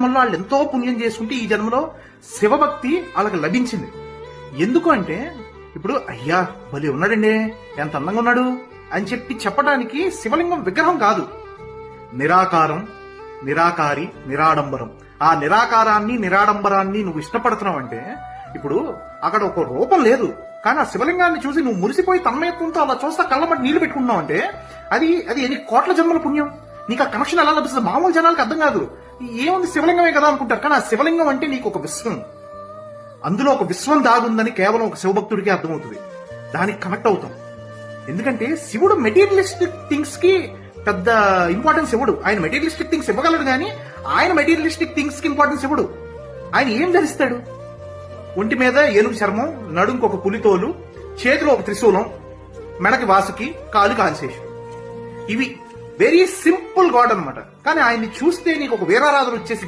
జన్మల్లో వాళ్ళు ఎంతో పుణ్యం చేసుకుంటే ఈ జన్మలో శివభక్తి వాళ్ళకి లభించింది. ఎందుకు అంటే ఇప్పుడు అయ్యా బలి ఉన్నాడండి, ఎంత అందంగా ఉన్నాడు అని చెప్పడానికి శివలింగం విగ్రహం కాదు, నిరాకారం, నిరాకారి, నిరాడంబరం. ఆ నిరాకారాన్ని నిరాడంబరాన్ని నువ్వు ఇష్టపడుతున్నావు అంటే ఇప్పుడు అక్కడ ఒక రూపం లేదు, కానీ ఆ శివలింగాన్ని చూసి నువ్వు మురిసిపోయి తన్మయత్వంతో అలా చూస్తా కళ్ళబట్టి నీళ్లు పెట్టుకుంటున్నావు అంటే అది అది ఎన్ని కోట్ల జన్మల పుణ్యం. నీకు ఆ కనెక్షన్ ఎలా లభిస్తుంది మామూలు జనాలకు అర్థం కాదు. ఏముంది శివలింగమే కదా అనుకుంటారు, కానీ ఆ శివలింగం అంటే నీకు ఒక విశ్వం, అందులో ఒక విశ్వం దాగుందని కేవలం ఒక శివభక్తుడికి అర్థమవుతుంది. దానికి కనెక్ట్ అవుతాం. ఎందుకంటే శివుడు మెటీరియలిస్టిక్ థింగ్స్ కి పెద్ద ఇంపార్టెన్స్ ఇవ్వడు. ఆయన మెటీరియలిస్టిక్ థింగ్స్ ఇవ్వగలడు, కానీ ఆయన మెటీరియలిస్టిక్ థింగ్స్ కి ఇంపార్టెన్స్ ఇవ్వడు. ఆయన ఏం ధరిస్తాడు? ఒంటి మీద ఏనుగు చర్మం, నడుంకు ఒక పులితోలు, చేతిలో ఒక త్రిశూలం, మెడకి వాసుకి, కాలుకి ఆదిశేషుడు. ఇవి వెరీ సింపుల్ గాడ్ అన్నమాట. కానీ ఆయన్ని చూస్తే నీకు ఒక వీరారాధన వచ్చేసి